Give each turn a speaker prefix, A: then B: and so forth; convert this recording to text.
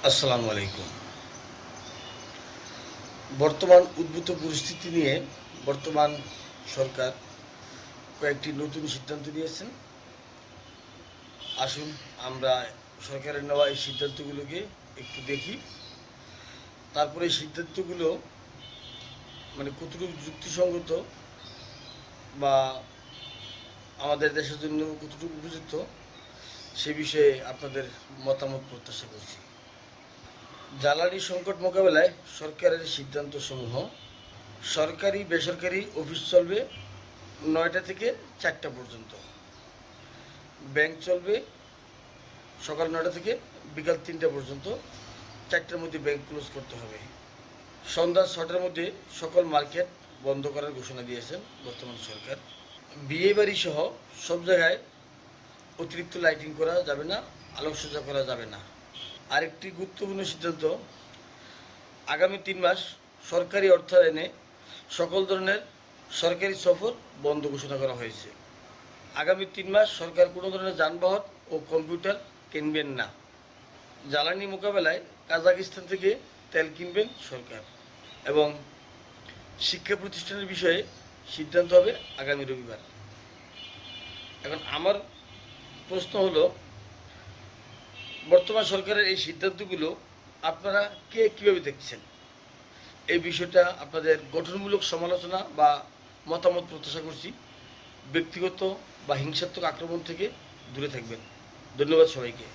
A: আসসালামু আলাইকুম। বর্তমান উদ্ভূত পরিস্থিতি নিয়ে বর্তমান সরকার কয়েকটি নতুন সিদ্ধান্ত নিয়েছেন। আসুন আমরা সরকারের নেওয়া এই সিদ্ধান্তগুলোকে একটু দেখি। তারপরে এই সিদ্ধান্তগুলো কতটুকু যুক্তিসঙ্গত বা আমাদের দেশের জন্য কতটুকু উপযুক্ত সে বিষয়ে আপনাদের মতামত প্রত্যাশা করছি। জ্বালানি সংকট মোকাবেলায় সরকারের সিদ্ধান্তসমূহ: সরকারি বেসরকারি অফিস চলবে 9টা থেকে 4টা পর্যন্ত। ব্যাংক চলবে সকাল 9টা থেকে বিকাল 3টা পর্যন্ত। 4টার মধ্যে ব্যাংক ক্লোজ করতে হবে। সন্ধ্যা 6টার মধ্যে সকল মার্কেট বন্ধ করার ঘোষণা দিয়েছেন বর্তমান সরকার। বিয়ে বাড়ি সহ সব জায়গায় অতিরিক্ত লাইটিং করা যাবে না, আলোকসজ্জা করা যাবে না। আরেকটি গুরুত্বপূর্ণ সিদ্ধান্ত: আগামী 3 মাস সরকারি অর্থায়নে সকল ধরনের সরকারি সফর বন্ধ ঘোষণা করা হয়েছে। আগামী 3 মাস সরকার কোনো ধরনের যানবাহন ও কম্পিউটার কিনবেন না। জ্বালানি মোকাবেলায় কাজাকিস্তান থেকে তেল কিনবেন সরকার। এবং শিক্ষা প্রতিষ্ঠানের বিষয়ে সিদ্ধান্ত হবে আগামী রবিবার। এখন আমার প্রশ্ন হলো, বর্তমান সরকারের এই সিদ্ধান্তগুলো আপনারা কে কীভাবে দেখছেন? এই বিষয়টা আপনাদের গঠনমূলক সমালোচনা বা মতামত প্রত্যাশা করছি। ব্যক্তিগত বা হিংসাত্মক আক্রমণ থেকে দূরে থাকবেন। ধন্যবাদ সবাইকে।